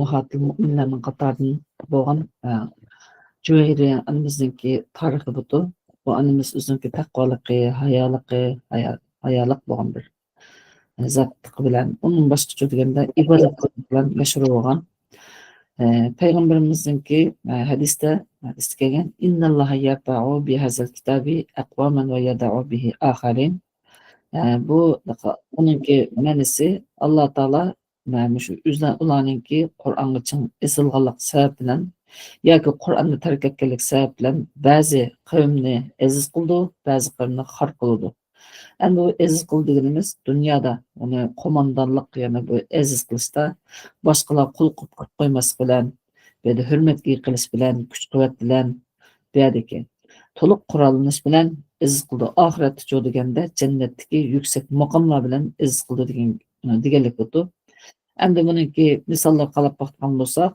ummahatil mu'minlarning qatarından bo'lgan Cüveyri anamızınki tarixi budu. Bu anamız özünki taqvalıqı, hayalıq bo'lgan bir zat bilan onun başqacha deganda ibodat bilan mashhur bo'lgan. Payg'ambarimizningki hadisda kelgan innalloha yarfa'u bihazal kitabi aqwaman va yada'u bihi akharin. Bu onunki ma'nosi Alloh taolo shu ularninki Qur'onga chin esilganlik sabab bilan yoki Qur'onni tark etganlik sabab bilan ba'zi qavmni aziz qildi, ba'zi qavmni xor qildi. Endi bu aziz qil deganimiz dunyoda uni qo'mondonlik yana bu aziz qilishda boshqalar qul qilib qo'ymaslik bilan, bu yerda hurmatga qilish bilan, kuch-quvvat bilan, bu yerdagi to'liq qurollanish bilan aziz qildi. Oxiratda jo'y deganda jannatdagi yuksak maqomlar bilan aziz qildi deganlik bo'ldi. Endi buniki misollar qarab baxtgan bo'lsak,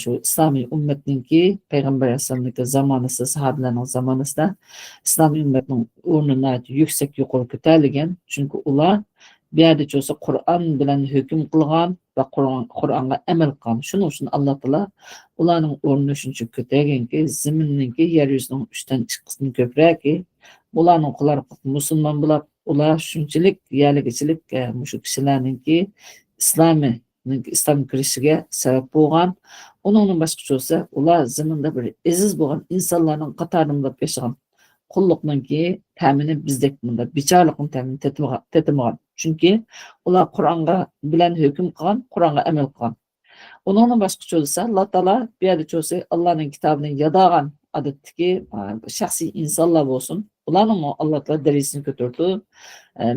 shu islomiy ummatninki payg'ambar alayhisolamning zamonasi, sahobalarning zamonasida islomiy ummatning o'rnini yuksak yuqori ko'tarilgan. Chunki ular bu yerda bo'lsa Qur'on bilan hukm qilgan va Qur'onga amal qilgan. Shuning uchun Alloh taolo ularning o'rnini shuncha ko'targanki, zaminninki yer yuzining 3dan 2 qismi ko'praki, ularning qular musulmon bo'lib, ular shunchalik yaligichilik shu kishilarninki İslam kirishiga sabab bo'lgan. Onun boshqacha bo'lsa, ular zaminda bir aziz bo'lgan insonlarning qatorida yashagan. Qulluqninki ta'mini bizdek bunda bichorlikning ta'mini tetmagan. Chunki ular Qur'onga bilan hukm qilgan, Qur'onga amal qilgan. Onun boshqacha bo'lsa, Alloh taolo bu yerda bo'lsa, Allohning kitobini yadagan odatdagi shaxsiy insonlar bo'lsin. Ularning Alloh taolo darajasini ko'tardi.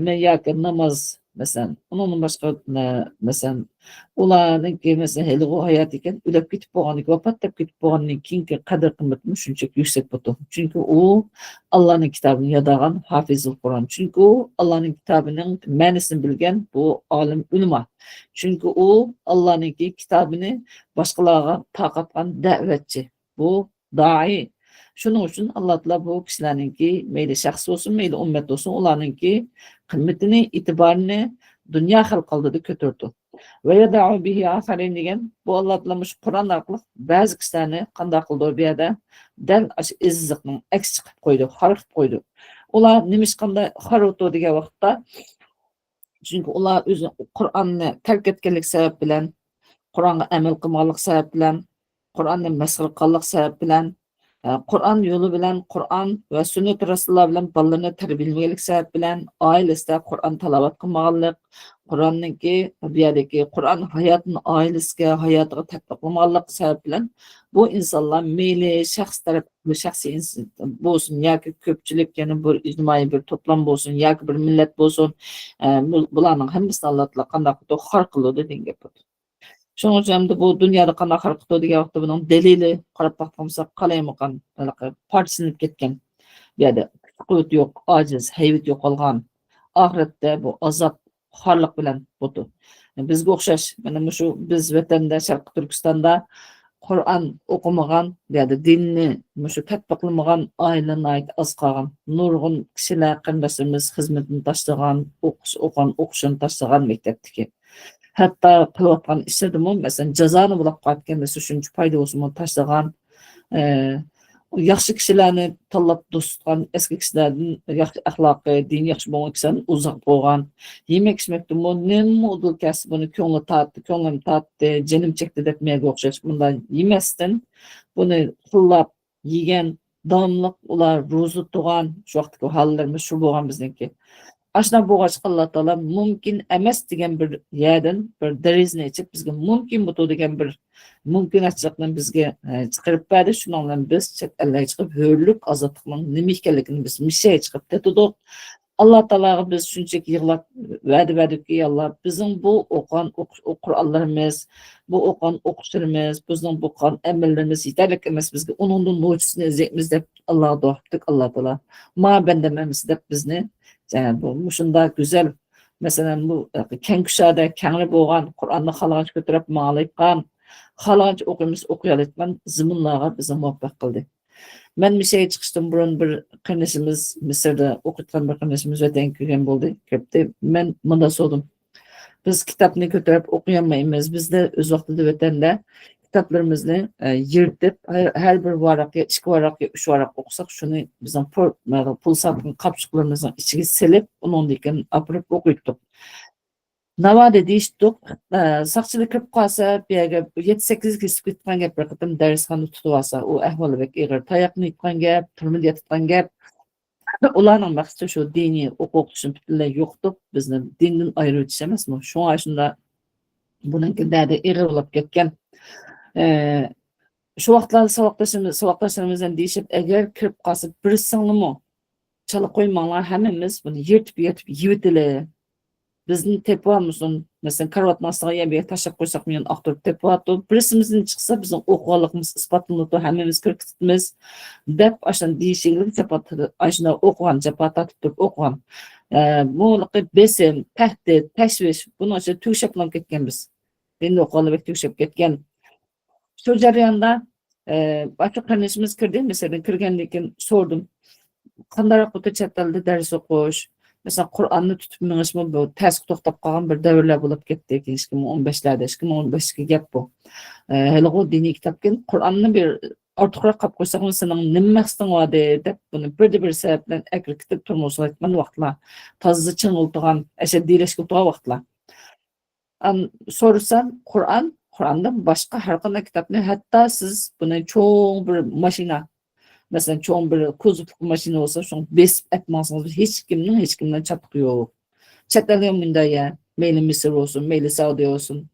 Men yoki namoz mesela onun başka mesela ularning mesela hali o hayat ekan o'lib ketib bo'lganlik, vafotlab ketib bo'lgandan keyingi qadr qimmatmi shunchaki yuksak bo'ldi. Chunki u Allohning kitobini yadagan hafizul Qur'on. Chunki u Allohning kitobining ma'nosini bilgan bu olim ulamo. Chunki u Allohning kitobini boshqalarga taqatgan da'vatchi. Bu dai. Shuning uchun Alloh taolo bu kishilarningki mayli shaxs bo'lsin, mayli ummat bo'lsin, ularningki qimmatini, e'tiborini dunyo xalqida ko'tardi. Va yada'u bihi akharin degan bu Alloh taolo shu Qur'on orqali ba'zi kishilarni qanday qildi bu yerda dal shu izzatning aks chiqib qo'ydi, xor qilib qo'ydi. Ular nima qanday xor o'tdi degan vaqtda chunki ular o'zi Qur'onni tark etganlik sabab bilan, Qur'onga amal qilmaganlik sabab bilan, Qur'onni masxara qilganlik sabab bilan Qur'on yo'li bilan Qur'on va sunnat rasululloh bilan bolalarni tarbiyalaganlik sabab bilan oilasida Qur'on tilovat qilmaganlik, Qur'onningki bu yerdagi Qur'on hayotini oilasiga, hayotiga tatbiq qilmaganlik sabab bilan bu insonlar meyli shaxs taraf shaxsiy inson bo'lsin yoki ko'pchilik yana bir ijtimoiy bir to'plam bo'lsin yoki bir millat bo'lsin, bularning hammasini Alloh taolo qanday qilib xor qildi degan gap bo'ldi. Shuning uchun bu dunyoda qanday xalq qildi degan vaqtda buning dalili qarab baxtamsa qalaymoqan parchalanib ketgan. Bu yerda quvvat yo'q, ojiz, hayvat yo'q qolgan. Oxiratda bu azob, xorliq bilan bo'ldi. Bizga o'xshash, mana shu biz vatanda Sharq Turkistonda Qur'on o'qimagan, bu yerda dinni shu tatbiqlamagan oilalar oz qolgan. Nurg'un kishilar qandoshimiz xizmatini tashlagan, o'qishini tashlagan maktabdagi. Hatta qilayotgan ishladimi, masalan, jazoni bo'lib qolgan, masalan, shuncha foyda bo'lsin tashlagan, yaxshi kishilarni tanlab do'st tutgan, eski kishilardan yaxshi axloqi, din yaxshi bo'lgan kishilardan uzoq bo'lgan, yemak ichmakda nima udul kasb buni ko'nglim tortdi, jinim chekdi deb menga o'xshash bunday yemasdan buni qo'llab yegan davomli ular ro'za tutgan, shu vaqtdagi hollarimiz shu bo'lgan bizniki. Aslında bu Allah Taala mümkün emas degan bir yerdan bir derizini ichib bizga mumkin bu degan bir mumkinatchilikni bizga chiqarib berdi. Shundan bilan biz chet ellarga chiqib hurlik, ozodlikning nima ekanligini biz mishay chiqib tetudik. Alloh taologa biz shunchaki yig'lab va'da berdikki, Alloh bizning bu o'qigan Qur'onlarimiz, bu o'qigan o'qishlarimiz, bizning bu qilgan amallarimiz yetarli emas, bizga uningdan mo'jizasini izlaymiz deb Allohga duo qildik. Alloh taolo ma bandamamiz deb bizni bu shunda güzel mesela bu keng kushada kengli bo'lgan Qur'onni xaloqat ko'tarib ma'layotgan xaloqat o'qiyalayotgan ziminlarga bizni muvaffaq qildi. Men bir şey chiqishdan burun bir qarindashimiz Misrda o'qitgan bir qarindashimiz vatanga kelgan bo'ldi. Köpde men bunda so'radim. Biz kitapni ko'tarib o'qiyamaymiz. Bizda o'z vaqtida vatanda kitaplarimizni yirtib, her bir varaqqa, 2 varaqqa, 3 varaq o'qisak, shuni bizning pul sotgan qapchiqlarimizning ichiga silib, undan keyin apirib o'qiydik. Navada deyishdik, saqchilik kirib qolsa, bu yerga 7-8 kesib ketgan gap bir qatam darsxona tutib olsa, u ahvoli bek ig'ir. Tayoqni yutgan gap, turmada yotgan gap. Ularning maqsadi shu diniy o'qishni butunlay yo'qitib, bizni dindan ayirib emasmi? Shunga shunda buningki dadi ig'ir bo'lib ketgan. Shu vaqtlarda saboqdoshlarimizdan deyishib, agar kirib qolsa, bir singlimi chala qo'ymanglar, hammamiz buni yirtib yeyitili. Bizni tepamizni, mesela karvatın aslına yemeğe taşıp koysak mı aktarıp tepaatı, birisimizin çıksa bizim okuvalıkımız ispatlanıdı, hemimiz kırkıtımız, dep aşan değişiklik tepatı, aşına okuyan, cepata tutup okuyan, muğlaqı besim, tehdit, teşviş, bunu aşağı tükşeplan ketken biz. Benim de okuvalı tükşep ketken. Şu jarayanda, başka kardeşimiz kirdi, mesela kirgenlikin sordum. Qandarak o'ta chet tilda dars o'qish, masalan, Qur'onni tutib minishmi bu tasq to'xtab qolgan bir davrlar bo'lib ketdi. 2015larda, 2015ga gap bu. Hali o diniy kitobkin Qur'onni bir ortiqroq qilib qo'ysak, sening nima maqsading bor deb buni bir sabab bilan akir kitib turmush aytgan vaqtlar, toza chingiltigan, asha diylashib turgan vaqtlar. So'rasam, Qur'ondan boshqa har qanday kitobni, hatto siz buni cho'ng bir mashina, mesela çoğun bir kuzupuk maşini olsa şunu besip etmezsiniz. Hiç kimden çatık yok. Çatalıyor munda ya. Meyli Mısır olsun, meyli Saudi olsun.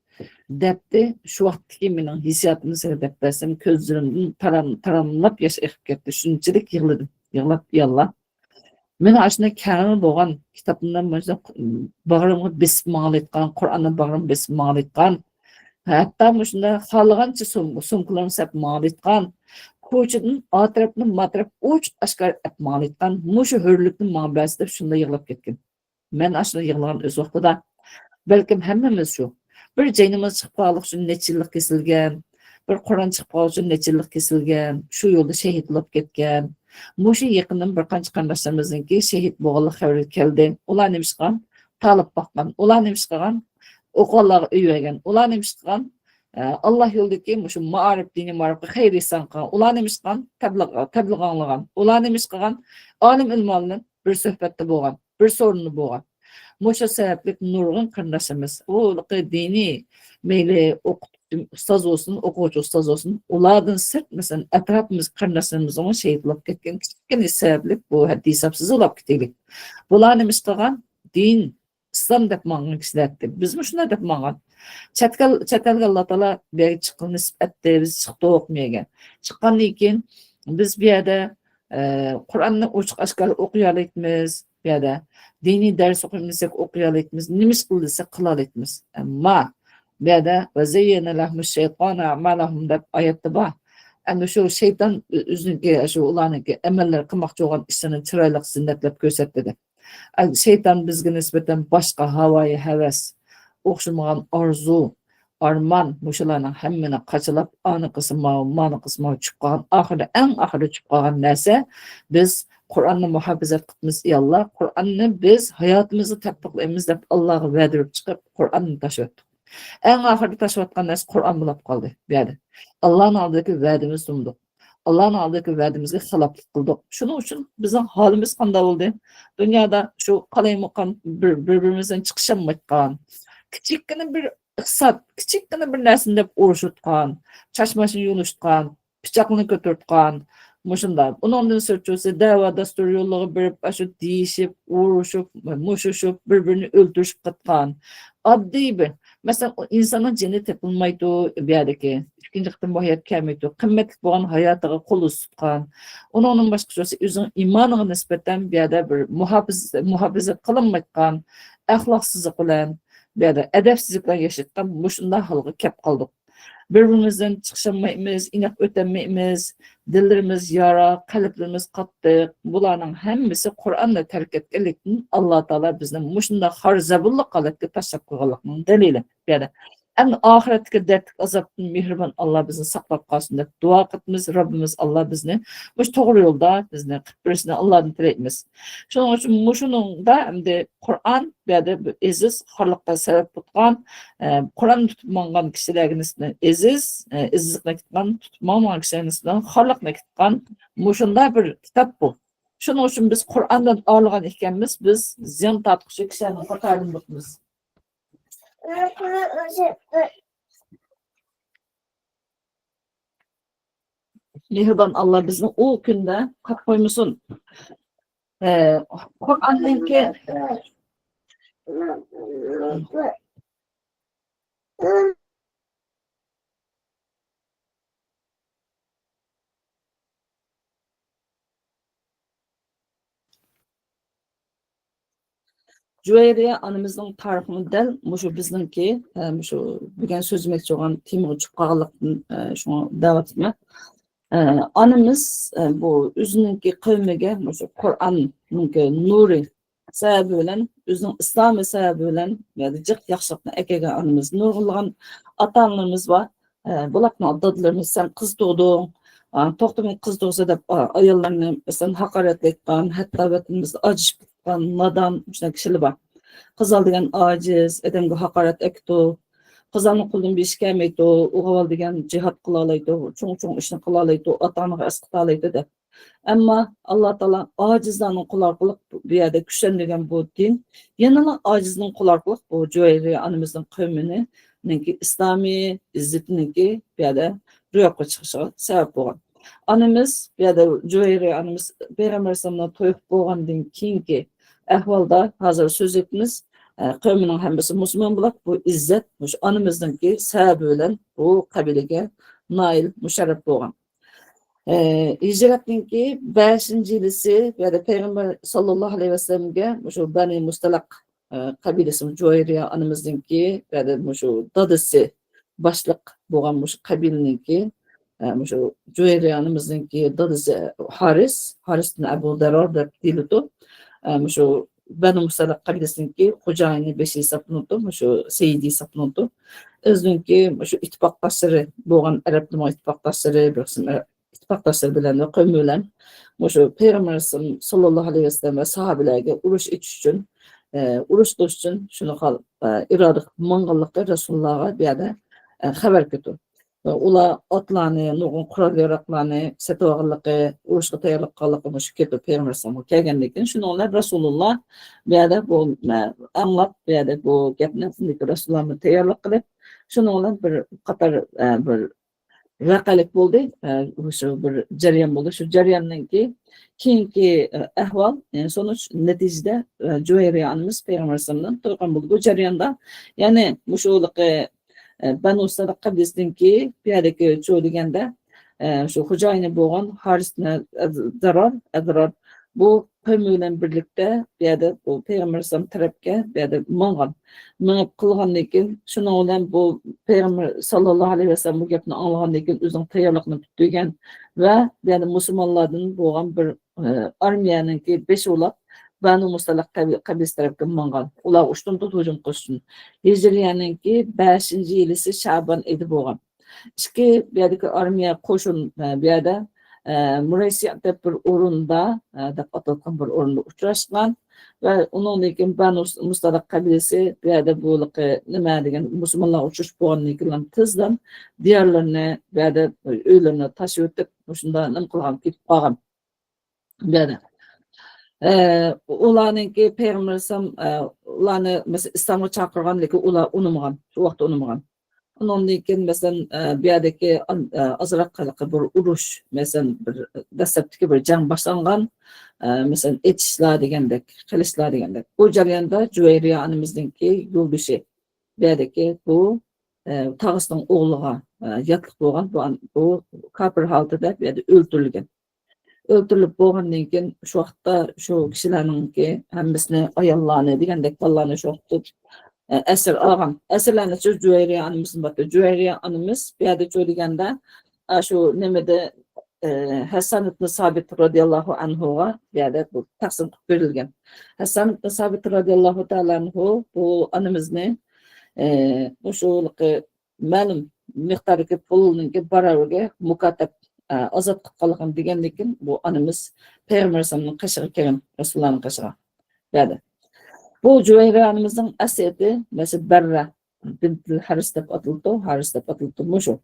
Depti şu vaktiki benim hissiyatımı seyredip desem közlerimden taramlap yaşayıp gitti. Şunçilik yığladım. Yığlap yallah. Meni aslında kanunu doğan kitabından başta bağrımı besip mağal etken, Kur'an'ın bağrımı besip mağal etken, hatta şunda xalığança sumkularını sep mağal etken, ko'chadan atrofni matraf uch askar mal etgan mushu hurlikni ma'basida shunda yig'lab ketgan. Men ashuna yig'lagan o'z vaqtida balkim hammamiz shu. Bir jaynimiz chiqib qolib shu nechillik kesilgan, bir Qur'on chiqib qolib shu nechillik kesilgan, shu yo'lda shahid bo'lib ketgan. Mushu yaqindan bir qancha qarindoshlarimizninki shahid bo'lganlik xabari keldi. Ular nima qilgan? Talib boqqan. Ular nima qilgan? O'qonlarga uyaygan. Ular nima qilgan? Allah yo'ldagi shu ma'arif dini ma'rifga xayr ihson qilgan. Ular nima qilgan? Tabliğ anglagan. Ular nima qilgan? Olim ilmlarning bir suhbatda bo'lgan, bir so'rinda bo'lgan. Mushu sababli nurg'un qarindoshimiz, u diniy mayli o'qituvchi ustoz bo'lsin, o'quvchi ustoz bo'lsin, ulardan sirt masalan atrofimiz qarindoshlarimiz ona shahid bo'lib ketgan kichkina sababli bu haddi hisobsiz bo'lib ketdik. Bular nima qilgan? Din, islom deb ma'lum kishilar. Bizmi shunday deb ma'lum. Çatalga Allah Taala bir çıqqan nisbətdə biz çıxdıq oxumayan. Çıxqandan keyin biz bir yerdə Qur'onni ochiq aşkar o'qiyalaymiz, bir yerdə diniy dars o'qiymisak o'qiyalaymiz, nima qilsak qilalaymiz. Ammo bu yerdə va zayyana lahmush shaytonu a'malahum deb oyatda bor. Endi shu shayton o'zining shu ularning amallar qilmoqchi bo'lgan ishlarini chiroyli zinnatlab ko'rsatdi. Shayton bizga nisbatan boshqa havoyi havas, o'xshamagan orzu, arman, mushularning hammani qachilab, ani qismi, mani qismi chiqib qolgan, eng oxiri chiqib qolgan narsa biz Qur'onni muhofazat qilamiz, Allah, Qur'onni biz hayotimizda tatbiqlaymiz deb Allohga va'da berib chiqib, Qur'onni tashlatdik. Eng oxirgi tashlatgan narsa Qur'on bo'lib qoldi bu yerda. Allohning oldidagi va'damizni sundik. Allohning oldidagi va'damizga xiloflik qildik. Shuning uchun bizning holimiz qanday bo'ldi? Dunyoda shu qalaymoqan bir-birimizdan chiqishamayotgan, kichikgina bir iqtisod, kichikgina bir narsani deb urushutgan, chashmasini yulishgan, pichoqni ko'tartgan, mushunday. Undan sirtcho'si da'vo dastur yo'lligi berib, shu deyishib, urushib, mushishib, bir-birini o'ldirishib qatgan. Oddiy bir, masalan, insonning jini tepilmaydi bu yerdagi, ikkinchi qitim bu hayot kelmaydi, qimmatli bo'lgan hayotiga qo'l tutgan. Undan boshqasi o'zining iymoniga nisbatan bu yerda bir muhofazat qilinmayotgan, axloqsizlik bilan böyle edepsizlikler yaşattan boşunda halga kep kaldık. Birbirimizden çıkışamayız, inek ötemeyiz, dillerimiz yara, kalplerimiz kattık. Bunların hemmisi Kur'an'la terk etkilikten Allah Teala bizden boşunda harzabullah kalıptı taşak koyalım delili. Yani Hem ahiretki dertlik azaptın mihriban Allah bizni saklap kalsın dep dua kıtmız. Rabbimiz Allah bizni bu doğru yolda bizni kıpırsın Allah'ın tileyimiz. Şunun için muşunun da hem de Kur'an ya da iziz harlıkta sebep tutkan Kur'an tutmangan kişilerin üstüne izizlikle gitken tutmangan kişilerin üstüne harlıkla gitken muşunda bir kitap bu. Şunun için biz Kur'an'dan ağırlıgan ikenimiz biz ziyan tatlıkçı kişilerin kurtarılmışız. Mehriban Allah bizni o günde kat koymusun. Kur'an'daki Cüveyriye anımızın tarixini del, muşu bizninki, muşu bugün sözümek olan Timur Çuqağlıq'ın şunu davet etme. Anımız bu üzününki kavmiga muşu Kur'an'ınki nuri sebebi bilen, üzünün İslam'ı sebebi bilen, yani cık yaxşıqны ekege anımız nurgulgan ata-analarımız var. Bulakны addadılarımız sen kız doğdun, toxtamay kız doğsa da ayollarını mesela hakaret etken, hatta vatanımızda acış bitken, nadan kişiler var. Kızal degen aciz, edemge hakaret ektu, kızalın kulun bir iş gelmeydi, uğaval degen cihat kılalaydı, çoğun işini kılalaydı, ata-anaga eskıtalaydı da. Ama Allah Teala acizlerin kularkılık bir yerde güçlendirgen bu din, yanına acizlerin kularkılık bu Cüveyriye anımızın kavmini, İslami izzetini bir yerde rüyakla çıkışa sebep olan. Anımız bir yerde Cüveyriye anımız Peygamber Sallallahu toyup boğandın kiyinki ahvalda hazır söz etiniz. Kavminin hembesi Müslüman bulak bu izzet, anımızdın ki sebebi olan bu kabilege nail, müşerref boğan. Hicretninki 5. yılısı ya da Peygamber sallallahu aleyhi ve sellem'ge şu Bani Mustalak kabilesi Cüveyriye anımızdınki ya da şu dadısı başlık boğan kabileninki şu Cüveyriye anımızdınki dadısı Haris'in Ebu Derar da dilidu. Şu Bani Mustalak kabilesinki Hocayni beşi sapınıdı, şu Seyidi sapınıdı. Özünki şu ittifaktaşları boğan Arap ittifaktaşları bir ittifaktaşlar bilen ve kavmi bilen şu Peygamber sallallahu aleyhi ve sellem ve sahabelerge uruş iç için uruş kılış için şunu kal iradık mangallıkta Resulullah'a bir yerde haber kötü. Ula atlarını, nuğun kural yaraklarını, setavağlıqı, uruşqa tayarlıq qalıqını şu kötü Peygamber sallallahu kelgenlikin. Şunu onlar Resulullah bir yerde bu anlap bir yerde bu gepini Resulullah'ı tayarlıq kılıp şunu onlar bir qatar bir vaqalik bo'ldi, o'sha bir jarayon bo'ldi. Shu jarayonnanki keyingi ahvol sonuç natijada Juvayriya anamiz Payg'ambar alayhisalomdan to'ygan bo'ldi. Bu jarayonda ya'ni mushuliqi Banu Sadaqa qabilasidanki bu yerdagi cho'y deganda shu xo'jayini bo'lgan Harisni Adrar bu qavmi bilan birlikda bu yerda bu Payg'ambar alayhisalom tarafga bu yerda minib qilgandan keyin shuning bilan bu Payg'ambar sallallohu alayhi vasallam bu gapni anglagandan keyin o'zining tayyorligini tutgan va ya'ni musulmonlardan bo'lgan bir armiyaniki beshovlab Banu Mustalaq qabilasi tarafga mingan. Ular ushdan hujum qilishdi. Hijriyaniki 5-yilisi Sha'ban edi bo'lgan. İki bir yerdeki armiya qo'shin bir yerda Muraysiya deb bir o'rinda deb atalgan bir o'rinda uchrashgan va undan keyin Banu Mustalaq qabilasi bu yerda bu nima degan musulmonlar uchrash bo'lgandan keyin tezdan diyorlarni bu yerda uylarni tashib o'tib shunda nima qilgan ketib qolgan. Bu yerda ularninki Payg'ambar ularni mesela İslamga chaqirgan lekin ular unamagan, shu vaqtda unamagan. Ondan keyin mesela bir yerdeki azrak qiliqi bir urush, mesela bir dastlabki bir jang boshlangan, mesela etishlar degandek, qilishlar degandek. Bu jarayonda Juvayriya anamizningki yo'ldoshi bu yerdeki bu tag'isining o'g'liga yotliq bo'lgan bu kafir holatida bu yerda o'ldirilgan. Öldürülüp bo'lgandan keyin shu vaqtda shu kishilarninki hammasini ayollarni degandek bolalarni shu vaqtda esir algan. Esirlarni shu Juvayriya anamizning batı. Juvayriya anamiz bu yerda jo'yganda shu nimada Hasan ibn Sabit radhiyallohu anhuga bu yerda bu taqsim qilib berilgan. Hasan ibn Sabit radhiyallohu ta'ala anhu bu anamizni O'sha ma'lum miqdordagi pulninki baravarga mukotab ozod qilib qolgan degandan keyin bu onamiz payg'ambar alayhisolamning qashig'iga kelgan rasulullohning qashig'iga dedi. Bu Juvayra onamizning asliyati mana Barra bintul Haris deb ataldi, Haris deb ataldi mushu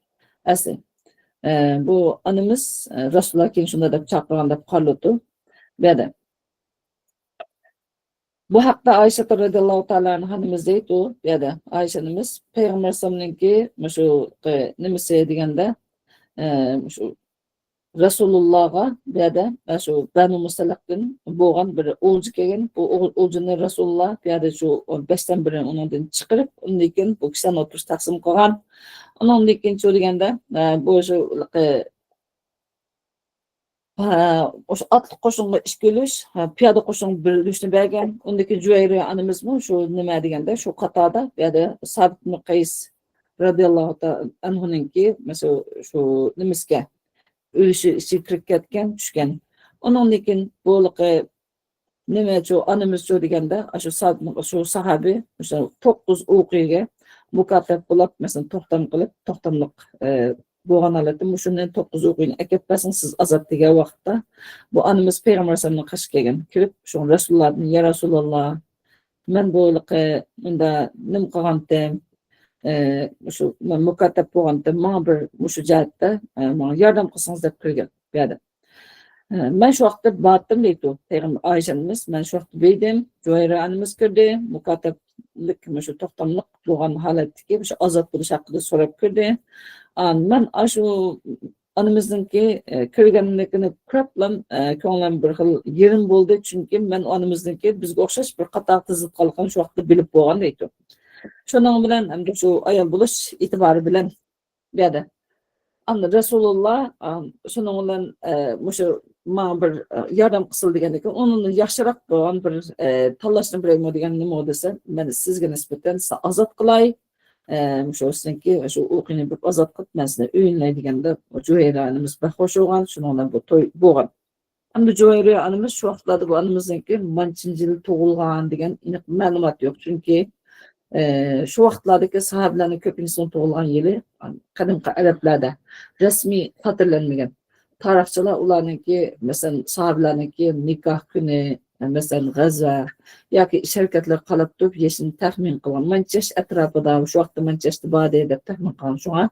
asli. Bu onamiz Rasululloh keyin shunday deb chaqirgan deb qoldi. Dedi. Bu haqda Ayşe radhiyallohu ta'ala anhamiz deydi, dedi. Ayşe onamiz payg'ambar alayhisolamninki mushu nimasi deganda mushu Rasulullah'a dedi, shu Banu Musalliqdan bo'lgan bir o'lji kelgan, bu o'ljini Rasululloh dedi shu 5dan biri undan chiqarib, undan keyin bu kishilarni o'tirish taqsim qilgan. Undan keyin deganda bu shu o'sha otliq qo'shinga ish kelish, piyoda qo'shin birilishni bergan. Undan keyin Juvayra onamizmi shu nima deganda shu qatorda dedi Sabit ibn Qays radhiyallohu anhuninki mesela shu nimasiga o'lishi ichi kirib ketgan, tushgan. Undan keyin bo'liqi nima shu onamiz shu deganda shu sahabi o'sha 9 o'qiga mukotab bo'lib, masalan, to'xtamliq bo'lgan holatda shundan 9 o'qini akabbasin siz azod degan vaqtda bu onamiz payg'ambar alayhisolamning qashiga kelgan. Kirib shu Rasulullohni ya Rasululloh men bo'liqi unda nim qilgandim shu mukotab bo'lganda men bir shu jihatda menga yordam qilsangiz deb kirgan dedi. Ben şu vaqtda batdım deydi payg'ambar Ayşemiz. Ben şu vaqtda beydim, Juvayra onamiz kirdi, mukotablik shu to'xtamliq bo'lgan holatdagi shu azod bo'lish haqida so'rab kirdi. Men shu onamizningki kirganligini ko'riblam ko'nglim bir xil yerim bo'ldi, chunki men onamizningki bizga o'xshash bir qator tizib qolgan shu vaqtda bilib bo'lgan deydi. Şunun bilan hamda shu ayol bo'lish e'tibori bilan dedi. Anna Rasululloh şunun bilan mushu men bir yordam qilsin degandan keyin uni yaxshiroq bo'lgan bir tanlashni bilaymi degan nima desa, men sizga nisbatan azod qilay. Mushu sizniki shu o'qini bir azod qilib, men sizni o'yinlay deganda Juvayra onamiz baxo'sh bo'lgan, shundan bilan bu to'y bo'lgan. Hamda Juvayra onamiz shu vaqtlarda bu onamizniki manchinchi yil tug'ilgan degan aniq ma'lumot yo'q, chunki şu vaqtlardagi sahabalarning ko'pincha tug'ilgan yili qadimgi arablarda rasmiy xotirlanmagan. Tarixchilar ularningki, masalan, sahabalarningki nikoh kuni, masalan, g'azva yoki sharkatlar qalab turib yashini taxmin qilgan. Manchash atrofida shu vaqtda manchashda bode deb taxmin qilgan. Shunga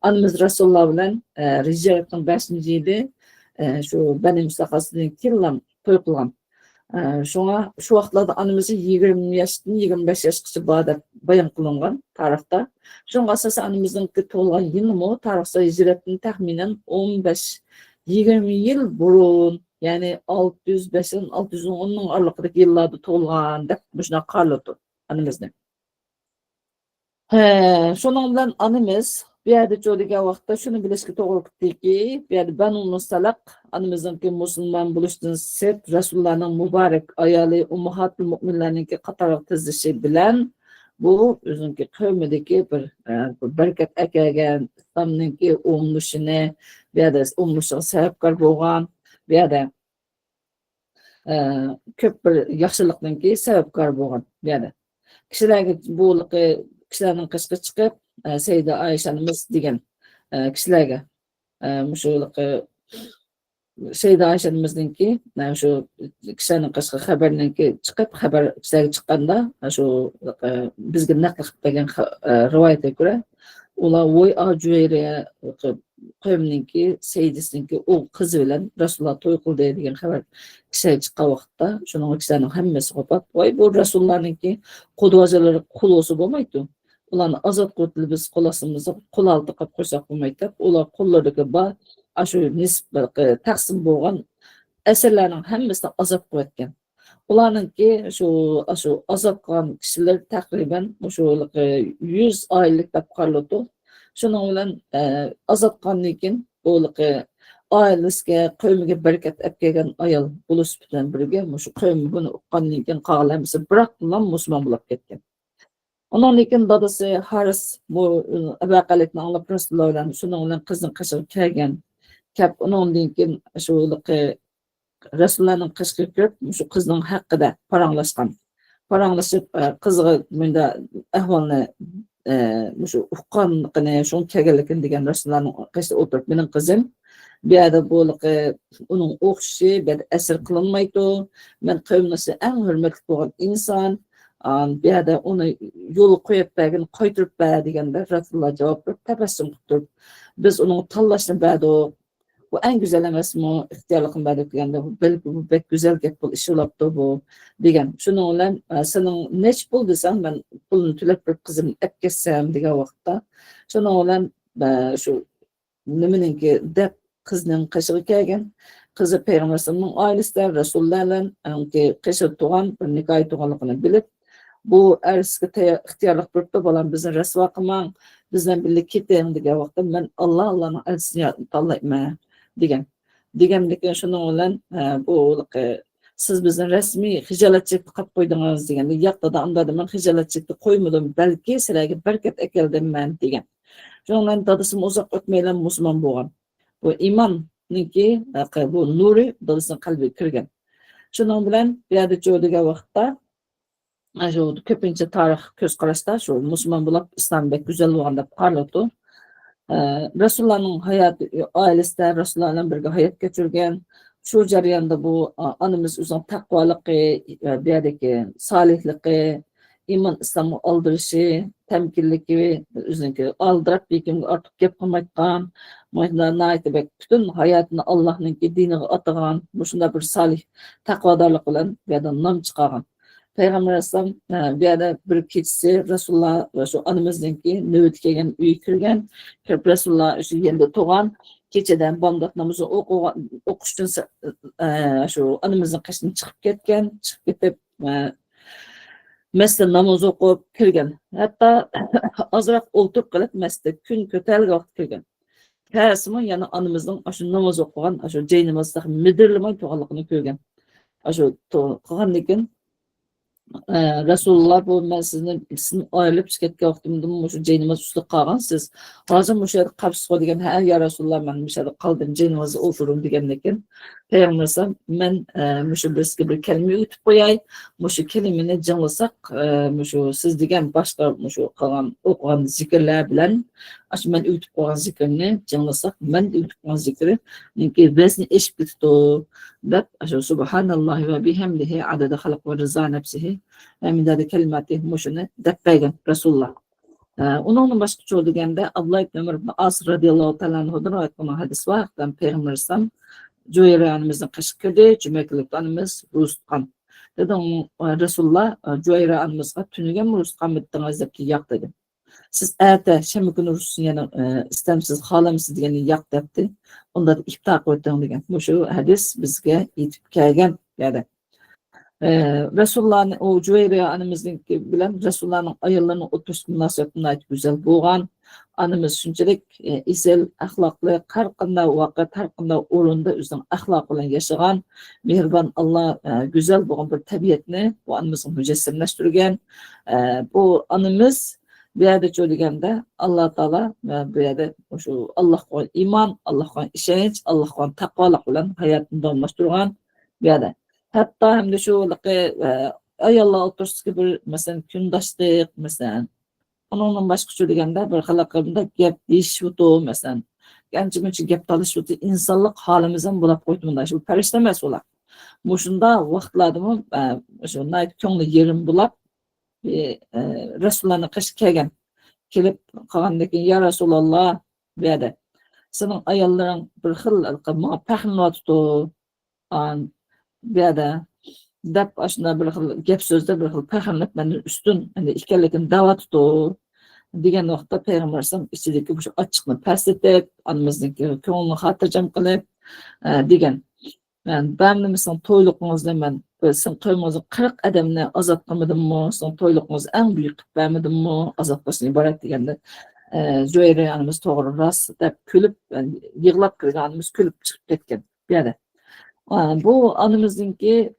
onamiz Rasululloh bilan Hijratning 5-yili shu Bani Mustaqasidan keyin to'y qilgan. Şuna şu vaqtlarda onamiz 20 yoshdan 25 yoshgacha bor deb bayon qilingan tarixda. Shunga asosan onamizning tug'ilgan yilimi tarixda hijratning taxminan 15-20 yil burun, ya'ni 605 610 ning oralig'idagi yillarda tug'ilgan deb shuna qaraladi onamizni. Şunun bilan onamiz bu yerda jo'digan vaqtda shuni bilishga to'g'ri keldiki, bu yerda Banu Musalliq onamizningki musulmon bo'lishdan set Rasulullohning muborak ayoli Ummahatul Mu'minlarningki qatoriga tizilishi bilan bu o'ziningki qavmidagi bir barakat akagan islomningki o'mlishini, bu yerda o'mlishiga sababkor bo'lgan, bu yerda ko'p bir yaxshilikningki sababkor bo'lgan. Bu yerda kishilarga bo'liqi kishilarning qishqa chiqib Sayda Ayşe onamiz degan kishilarga mushuliqi Sayda Ayşe onamizningki shu kishilarning qishqa xabarninki chiqib xabar kishilarga chiqqanda shu bizga naql qilib bergan rivoyatga ko'ra ular voy Juvayra qavmninki Sayyidisiningki o'g'il qizi bilan Rasululloh to'y qildi degan xabar kishilarga chiqqan vaqtda shuning kishilarning hammasi qo'pab, voy bu Rasulullohningki qudvozalari qul'osi bo'lmaydi. Ularni azod qilib biz qo'lasimizni qo'l oldi qilib qo'ysak bo'lmaydi deb, ular qo'llariga bor shu nisbat taqsim bo'lgan asarlarning hammasini azod qilayotgan. Ularningki shu azod qilgan kishilar taqriban shu 100 oylik deb qaraladi. Shuning bilan azod qilgandan keyin bo'liqi oilasiga, qavmiga barakat olib kelgan ayol bo'lish bilan birga shu qavm buni uqqandan keyin qolganlar biroq musulmon bo'lib ketgan. Ondan keyin dadasi Haris bu abaqalikni anglab Rasululloh bilan shundan bilan qizning qishiga kelgan. Kap ondan keyin shu Rasulullohning qishiga kirib shu qizning haqida paranglashgan. paranglashib qizig'i bunda ahvolni shu uqqanligini shu kelganligini degan narsalarni qishda o'tirib mening qizim bu yerda bo'liqi uning o'qishi bu yerda asr qilinmaydi. Men qavmisi eng hurmatli bo'lgan inson bu yerda uni yo'l qo'yib bergin qaytirib ber deganda Rasululloh javob berib tabassum qilib turib biz uning tanlashni berdik. Bu en güzel emasmi ixtiyorlikni berdik deganda balki bu pek güzel gap bu ish bo'libdi bu degan. Shuning bilan sening nech pul desang men pulni to'lab bir qizimni olib ketsam degan vaqtda shuning bilan shu nimaniki deb qizning qishig'i kelgan. Qizi Payg'ambar sollallohu alayhi oilasida Rasululloh bilan qishi tug'an bir nikoh tug'anligini bilib bu arsga ixtiyorlik beribdi bolam bizni rasvo qilmang bizdan birga keting degan vaqtda men Allohning elchisini tanlayman degandan shuning bilan bu siz bizni rasmiy hijolatchilikni qilib qo'ydingiz deganda yoqda unda men hijolatchilikni qo'ymadim balki sizlarga barkat akeldim degan. Shuning bilan dadasi uzoq o'tmaylar musulmon bo'lgan. Bu iymonniki bu nuri dadasining qalbiga kirgan. Shuning bilan bu yerda jo'digan vaqtda shu ko'pincha tarix ko'z qarashda shu musulmon bo'lib islomda go'zal bo'lgan deb qaraladi. Rasulullohning hayoti oilasida Rasululloh bilan birga hayot kechirgan. Shu jarayonda bu onamiz o'zining taqvoligi, bu yerdagi solihligi, iymon islomga oldirishi, tamkinligi, o'ziniki oldirib bekinga ortiq gap qilmayotgan, butun hayotini Allohning diniga atagan, shunday bir solih taqvodorlik bilan bu yerdan nom chiqargan. Peygamber Aleyhisselam bir yerda bir kechasi Rasululloh va shu onamizniki navbat kelgan uyga kirgan. Rasululloh shu yerda tug'an kechadan bomdod namozi o'qishdan shu onamizning qashidan chiqib ketgan, chiqib ketib masjidda namoz o'qib kirgan. Hatto ozroq o'ltirib qolib masjidda kun ko'tarilgan vaqt kirgan. Kasimi yana onamizning shu namoz o'qigan, shu jay namozda midirlamay turganligini ko'rgan. Shu qilgandan keyin Rasululloh bu men sizni ayrılib ketgan vaqtimda shu jaynimiz ustida qolgansiz. Hozir shu yerda qolibsiz degan, ha ya Rasululloh men shu yerda qoldim, jaynimizda o'tirdim degandan keyin Payg'ambar men shu bizga bir kalima o'tib qo'yay, shu kalimani janglasak, shu siz degan boshqa shu qolgan o'qigan zikrlar bilan shu men o'tib qo'ygan zikrni janglasak, men o'tib qo'ygan zikri bizni eshib ketdi deb shu subhanallohi va bihamdihi adada xalq va rizo nafsihi min dedi kelimati mushuni deb bergan Rasululloh. Onun başqa çoğu deganda Abdullah ibn Umar ibn As radhiyallohu ta'ala anhudan rivoyat qilingan hadis bor. Payg'ambar sollallohu Joyranimizning qishi kirdi, jumakilik onamiz ro'z tutgan. Dedim Rasululloh Joyranimizga tunigan ro'z tutgan bitdingiz deb yo'q dedi. Siz erta shanba kuni ro'zni yana istamsiz, xohlamsiz degani yo'q debdi. Unda iftor qo'ydim degan. Bu shu hadis bizga yetib kelgan dedi. Resulullah'ın o Cüveyriye annemizin bilen Resulullah'ın ayarlarının oturuşu münasebetine ait güzel boğan. Annemiz şunçalik izel, ahlaklı, karkında vakit, karkında orunda üzerine ahlak olan yaşayan, mihriban Allah güzel boğan bir tabiatını bu annemizin mücessimleştirgen. Bu annemiz bir yerde söyleyende Allah Teala bir yerde şu Allah koyan iman, Allah koyan işenç, Allah koyan takvalık olan hayatını donlaştırgan bir yerde. Hatta hem de şu ayollar oturuşu bir mesela kundaşlık mesela onun başka söyleyende bir halaklarında gap deyişiyordu mesela gençimizce gap talışıyordu insanlık halimizden bulap koyduğunda şu perişte mesela bu şunda vaxtlarda mı şu nayt köngli yerim bulap Resulullah'ın kışı kelgen kelip kalgandaki ya Resulallah dedi senin ayolların bir xil bana pəxminatdı bir yerda deb aslında bir xil gap so'zda bir xil payhamlab meni ustun ekanligini da'vat tutdi degan vaqtda payg'ambar alayhisalom ichidagi bu ochiqni pastlatib onamizniki ko'nglini xotirjam qilib degan men bamnimisan to'yliqingizda men sen to'yingizda 40 odamni ozod qilmadimmi sen to'yliqingizni eng buyuk qilib bermadimmi ozod qilishni iborat deganda Zoyra onamiz to'g'ri rost deb kulib yig'lab kirganimiz kulib chiqib ketgan bu yerda. Bu anımızdaki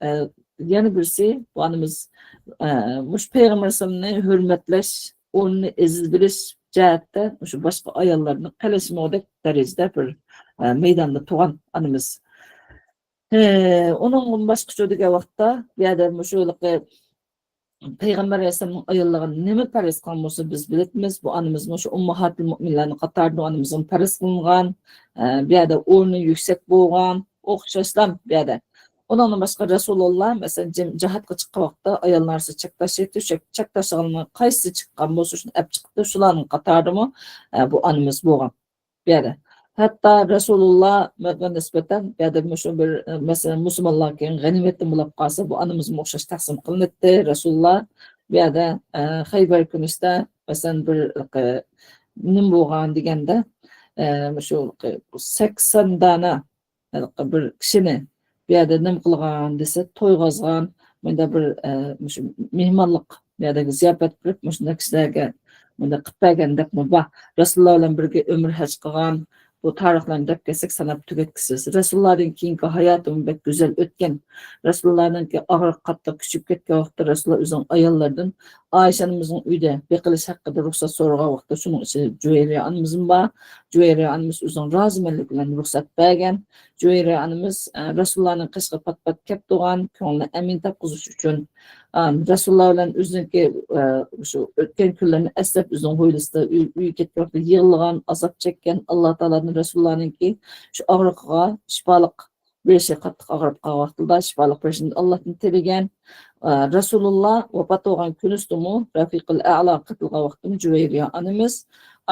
yana birisi bu anımız muş Peygamber sallallahu hürmetleş, onu aziz bilish jihatda şu başka ayollarni qalashmoqdek darajada bir meydanda turgan anımız. Onun başqa jo'diga vaqtda bu yerda mushuliqi Peygamber Aleyhisselam'ın ayıllığını neme paris kılgan bolsa biz biletmiz. Bu anımızın şu ummahatil müminlerin qatarında anımızın paris kılgan, bir yerde ornu yüksek bolgan, okşaşlam bir yerde. Ondan başka Resulullah mesela cihatga çıkkan vaqtda ayollarsa çaktaş etdi, çaktaşlarını qaysı çıkkan bolsa şunu ep çıktı, şuların qatarında bu anımız bolgan. Bir hatta Resulullah nisbeten bir şu bir mesela Müslümanlar keyin ganimetni bulab qalsa bu anımız o'xshash taqsim qilinadi. Resulullah bir Xaybar kunida mesela bir nim bo'lgan deganda şu 80 dana bir kishini bir yerda nim qilgan desa to'yg'azgan bunda bir mehmonlik bir yerdagi ziyofat qilib shunday kishilarga bunda qilib bergan deb Rasulullah bilan birga ömür haj qilgan bu tarixlarni deb kelsak sanab tugatkisiz. Rasulullahdan keyingi hayotim bek güzel o'tgan. Rasulullahninki og'riq qattiq kuchib ketgan vaqtda Rasululloh o'zining ayollardan Ayşe anamızın uyda beqilish haqida ruxsat so'ragan vaqtda shuning ichida Juvayriya anamızın bor. Juvayriya anamız o'zining rozimanlik bilan ruxsat bergan. Juvayriya anamız Rasulullahning qishqi pat-pat kelib turgan ko'nglini amin topqizish uchun Rasulullah bilan o'ziniki shu o'tgan kunlarni eslab o'zining hovlisida uy ketgan vaqtda yig'ilgan, azob chekkan Alloh taolaning Rasulullahninki shu og'riqqa shifolik berishi qattiq og'rib qolgan vaqtida shifolik berishini Allohdan tilagan. Rasulullah vafot bo'lgan kun ustimu Rafiqul A'la qitilgan vaqtda Juvayriya anamiz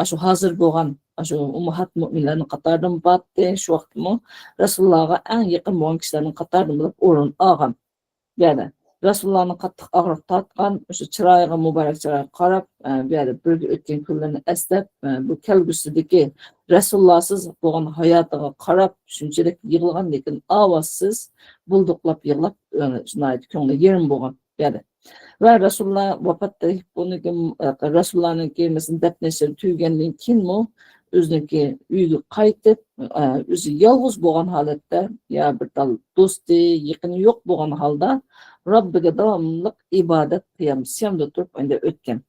shu hozir bo'lgan shu ummahat mo'minlarning qatoridan batdi. Shu vaqtmi Rasulullohga eng yaqin bo'lgan kishilarning qatoridan bo'lib o'rin olgan. Yani Resulullah'ın qattiq og'riq tortgan o'sha chiroyiga muborak chiroyiga qarab bu yerda birga o'tgan kunlarni eslab bu kelgusidagi Rasulullohsiz bo'lgan hayotiga qarab shunchalik yig'ilgan lekin ovozsiz bulduqlab yig'lab shunday ko'ngli yerim bo'lgan bu yerda. Va Rasululloh vafotda buniki Rasulullah'ningki mesela dafnashir tugagandan keyinmi o'ziniki uyga qaytib o'zi yolg'iz bo'lgan holatda ya bir tal do'sti yaqini yo'q bo'lgan holda Robbiga davomliq ibodat qiyam siyamda turib endi o'tgan.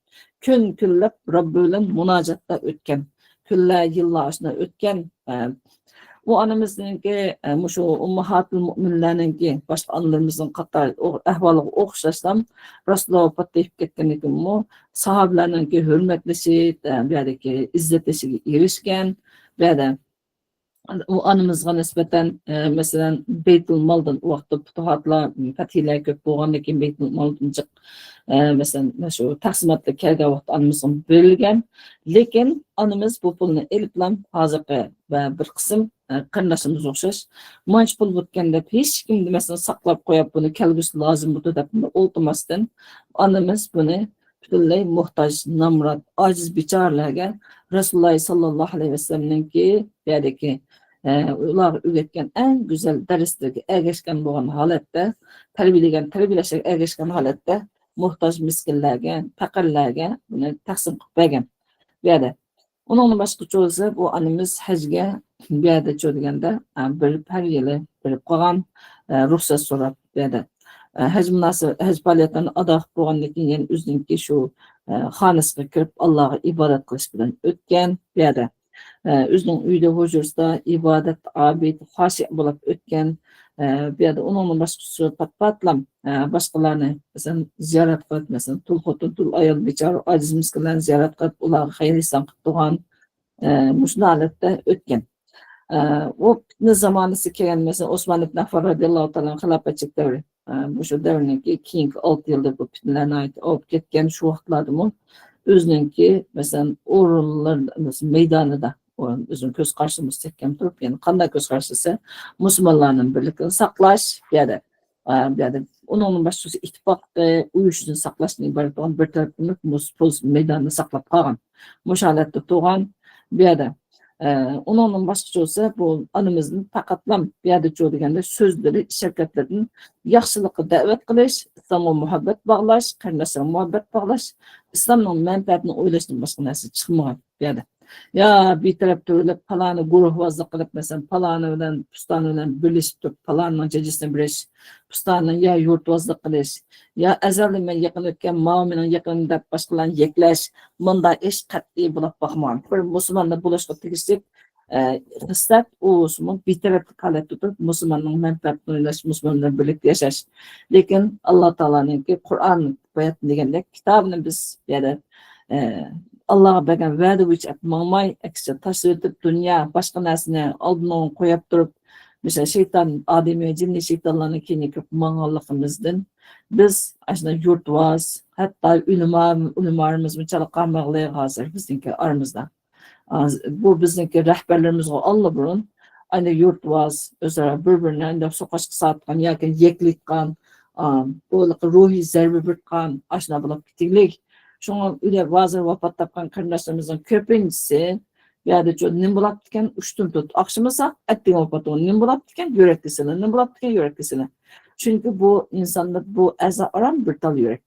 Kunlab Robbi bilan munojatda o'tgan. Kunlar yillar shuna o'tgan. Bu anamızınki şu ummahatul mu'minlarninki başka anılarımızın qatar ahvalıga o'xshashdan Rasululloh vafot etib ketganligimu sahabalarninki hurmatlashi, bu yerdagi izzatishiga erishgan. Bu yerda u anamızga nisbatan mesela Beytul Maldan o vaqtda futuhatlar, fatihlar ko'p bo'lgandan keyin Beytul Maldan mesela şu taqsimotga kelgan vaqt anamızga berilgan. Lekin anamız bu pulni eliblam hozirgi bir qism qarindoshimiz o'xshash manch pul o'tgan deb hech kimni mesela saqlab qo'yib buni kelgusi lozim bo'ldi deb o'ltirmasdan anamiz buni butunlay muhtoj, namrat, ojiz bechoralarga Rasululloh sallallohu alayhi vasallamninki yerdagi ular o'rgatgan eng go'zal darslarga ergashgan bo'lgan holatda tarbiyalashga ergashgan holatda muhtoj miskinlarga, faqirlarga buni taqsim qilib bergan. Bu yerda onun boshqacha o'zi bu anamiz hajga bu yerda cho'dganda bir har yili berib qolgan ruxsat so'rab bu yerda haj faoliyatlarini ado qilib bo'lgandan keyin o'ziniki shu xonasiga kirib Allohga ibodat qilish bilan o'tgan. Bu yerda o'zining uyida huzurda ibodat, abid, xoshi bo'lib o'tgan. Bu yerda onun boshqacha patlam boshqalarni masalan ziyorat qilib, masalan tul xotin, tul ayol bechora ojiz miskinlarni ziyorat qilib, ularga xayr-ihson qilib turgan mushuna holatda o'tgan. O fitna zamonasi kelgan mesela Osman ibn Affan radhiyallohu ta'ala xilofat davri. Bu shu davrniki keyingi 6 yilda bu fitnalarni olib ketgan shu vaqtlardami o'zininki masalan o'rinlar maydonida o'zini ko'z qarshisi mustahkam turib, ya'ni qanday ko'z qarshisi musulmonlarning birligini saqlash, bu yerda onun boshqasi ittifoqni uyushni saqlashni iborat bo'lgan bir tarafini maydonni saqlab qolgan. Musholatda turgan bu yerda onun boshqasi bu anamizning faqatlam bu yerda cho'diganda so'zlari, sharkatlardan yaxshilikqa da'vat qilish, islomga muhabbat bog'lash, qarindoshlarga muhabbat bog'lash, islomning manfaatini o'ylashdan boshqa narsa chiqmagan bu yerda. Ya bir taraf turib palani guruhvozlik qilib mesela palani bilan pustani bilan birlashib turib palanining jajisini bilish, pustani ya yurtvozlik qilish, ya azaldan men yaqin o'tgan ma'mining yaqin deb boshqalarni yeklash, bunda ish qat'iy bo'lib boqman. Bir musulmonlar bo'lishga tegishli Hislat olsun bir taraflı kalıp tutup Müslümanın menfaatini oylaş, Müslümanlar birlikte yaşaş. Lekin Allah Teala'nın ki Kur'an bayatın degende kitabını biz yani Allah'a bergen vədi boyunca yapmamay, ekşi taş ötüp dünya başka narsini aldığını koyup durup mesela şeytan, Adem ve cinli şeytanlarını kini köp mangallıkımızdan biz aslında yurt vaz, hatta ünümarımız mı çalıqamaqlığı hazır bizimki aramızda. Bu bizdeki rehberlerimiz o Allah burun. Aynı yurt vaz, özara birbirine de sokaşık saatkan, yakin yeklikkan, bu ruhi zerbi bitkan, aşına bulup bitiklik. Şuna öyle vazir vafat tapkan kardeşlerimizin köpüncüsü, ya da çok nim bulap diken uçtun tut. Akşamısa ettin vafat onu. Nim bulap diken yüreklisine, nim bulap diken yüreklisine. Çünkü bu insanlık bu eza aram bir tal yürek.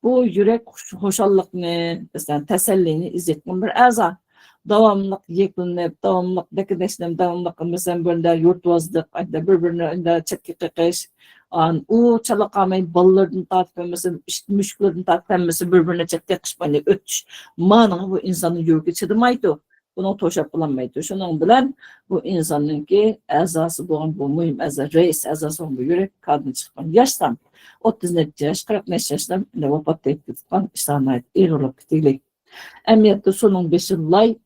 Bu yürek hoşallıkını, mesela tesellini izletmen bir eza. Davamlıq yeklinlep, davamlıq dekideşlem, davamlıq mesela böyle yurtvazlık, ayda birbirine önde çekki kıkış, o çalıqamay ballarını tartışması, müşkülerini tartışması birbirine çekki kışmayla ötüş. Manı bu insanın yürgü çıdımaydı. Bunu toşap bulanmaydı. Şunun bilen bu insanın ki azası boğan bu mühim azı, reis azası boğan bu yürek kadını çıkman. Yaştan 30 yaş, 40 yaştan vefat ettikten iştanaydı. İğirlik, kitiglik. Emniyette sonun 5 yılay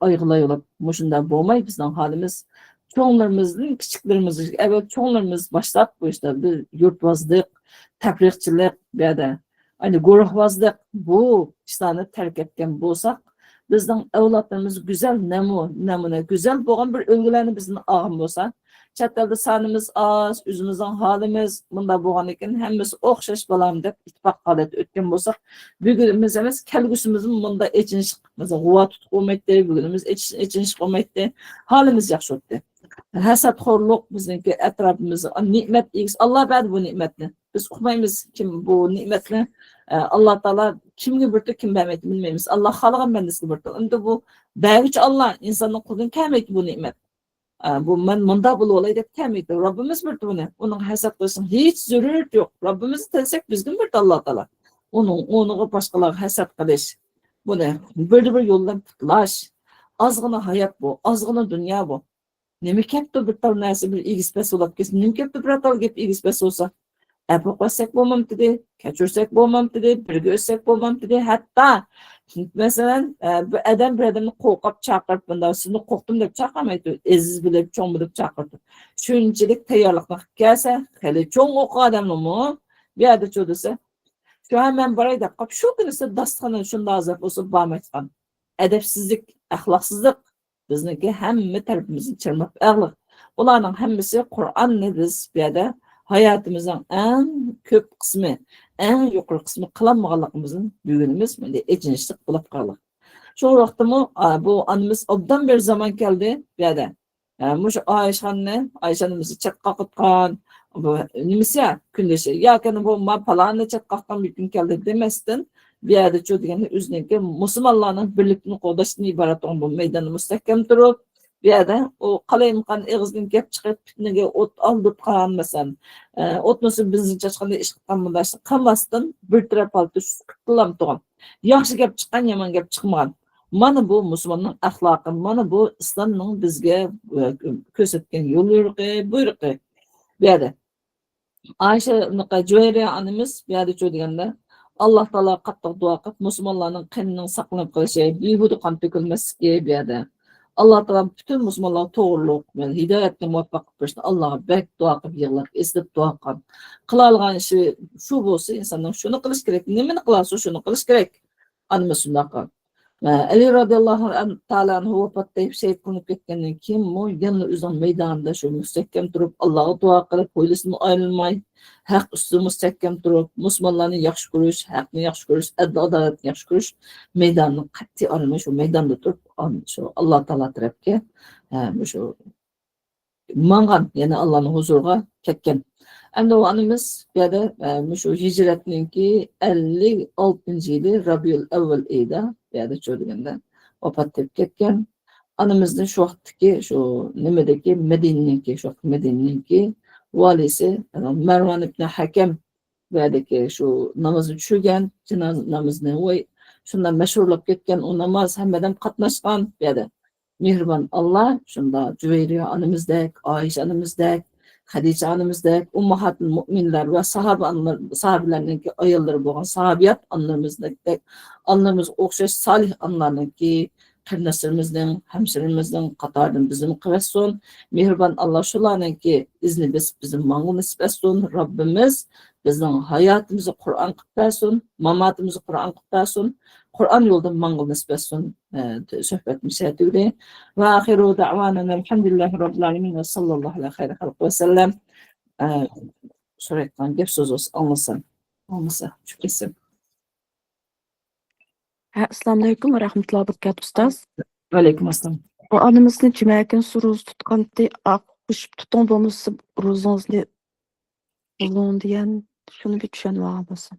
aygılay olup muşunda boğmay bizden halimiz çoğunlarımızın küçüklerimiz evet çoğunlarımız başlap bu işte bir yurtvazlık, teprikçilik ya da hani guruhvazlık bu işlerini terk etken bolsak bizden evlatlarımız güzel nemune güzel boğan bir ülgülerini bizden ağım bolsa çatlarda sanımız az, üzümüzden halimiz bunda boğan iken hemimiz okşaş balam dep ittifak halet ötken bolsak bugünümüz emas kelgüsümüzün bunda eciniş mesela guva tutup olmaydı bugünümüz eciniş olmaydı halimiz yaxşı ötdü. Hasadxorluq bizniki etrafımızı nimet Allah verdi bu nimetni. Biz uqmaymiz kim bu nimetni Allah Taala kimga birdi kim bermeydi bilmaymiz. Allah xalqan bendisi birdi. Endi bu bergüç Allah insanın qulun kelmeydi bu nimet. Bu men munda bulu olay dep kelmeydi. Rabbimiz birdi bunu. Onun hasad qilishing hiç zürüriyet yok. Rabbimiz desek bizga birdi Allah Taala. Onu başqalar hasad qilish. Bunu bir yoldan putlash. Azgına hayat bu, azgına dünya bu. Nemekepti bir tal narsa bir egispes olap kesin. Nemekepti bir tal gep egispes olsa. Epoqasak bolmam dedi, keçirsek bolmam dedi, birge ötsek bolmam dedi. Hatta mesela bir adamni qo'rqib chaqirib bunda sizni qo'rqdim deb chaqirmaydi. Aziz bilib, cho'ng bilib chaqirdi. Shunchalik tayyorlikni qilib kelsa, hali cho'ng o'qi odammi? Bu yerda cho'disa. Şu hemen baray deb qolib, shu kuni siz dasturxondan shunda azab bo'lsa bormayotgan. Adabsizlik, axloqsizlik bizniki hamma tarafimizni chirmab ag'liq. Ularning hammasi Qur'onni biz bu yerda hayotimizning eng ko'p qismi, eng yuqori qismi qilinmaganligimizning bugunimiz bunday echinishlik bo'lib qoldi. Şu vaqtimi bu animiz obdan bir zaman keldi bu yerda. Mush Ayşanimizni chaqqa qotgan, bu nimasi kundashi yoki bu ma palonni chaqqa bir kun keldi demasdan bir yerda şu deganda o'ziniki musulmonlarning birlikni qo'llashdan iborat bu maydonni mustahkam turib bir yerda o qalayimqan eg'izdan gap chiqib fitnaga o't oldirgan masalan o'tmasa bizni chachqanda ish qilgan bundashi qilmasdan bir taraf oldi qilib turgan yaxshi gap chiqqan yomon gap chiqmagan. Mana bu musulmonning axloqi, mana bu islomning bizga ko'rsatgan yo'l buyrug'i. Bu yerda Ayşe Cüveyriye annemiz bir yerde şöyle deganda Allah Taala qattiq duo qilib musulmonlarning qinining saqlanib qolishi, behuda qon to'kilmasligi bu yerda. Allah Taala bütün musulmonlar to'g'riliq bilan hidoyatga muvaffaq qilib berishni Allohga bek duo qilib yig'lab, eslab duo qilgan. Qila olgan ishi shu bo'lsa, insonlar shuni qilish kerak. Nimani qilsa shuni qilish kerak. Annemiz shunday qilgan. Ali radıyallahu ta'ala vafat deyip şehit kılıp ketkendan keyin mu yana o'zing maydonida shu mustahkam turib Allohga duo qilib qo'ylisini ayrılmay haq ustida mustahkam turib musulmonlarni yaxshi ko'rish, haqni yaxshi ko'rish, adolatni yaxshi ko'rish maydonni qat'iy ayrılmay shu maydonda turib shu Alloh taolo tarafga shu mangan yana Allohning huzuriga ketgan. Endi o animiz bu yerda shu hijratninki 56 yili Rabiul Avval oyida bu yerda cho'rganda vafot etib ketgan. Animizni shu vaqtdagi shu nimadagi Madinaninki shu Madinaninki valisi Marwan ibn Hakam bu yerdagi shu namozni tushirgan, janoza namozni shundan mashhurlab ketgan, u namoz hammadan qatnashgan bu yerda. Mehriban Allah şunda Cüveyriye anımızdek, Ayşe anımızdek, Hadice anımızdek, ummahatul müminler ve sahabelerinin ki ayılları boğan sahabiyat anlarımızdek, anlarımız okşaş salih anlarının ki kardeşlerimizden, hemşerimizden katardan bizim kıvvetsun. Mehriban Allah şulanın ki izni bizim mağul nispetsun. Rabbimiz bizden hayatımızı Kur'an kıtversun, mamatımızı Kur'an kıtversun. Kur'an yoldan mağul nispetsun. Sohbet müşahedüyle. Ve ahiru da'vanan elhamdülillahi rabbil alemin ve sallallahu aleyhi ve halk ve sellem. Sürekli gep söz olsun, anlasın. Olmasa şu kesim. Assalamu alaikum wa rahmatullahi wa barakatuh ustaz. Aleyküm assalam. Qur'onimizni jumakin suruz tutqanda aqış tuton bo'lmasa ro'zangizni bulun degan shuni bir tushunib olmasin.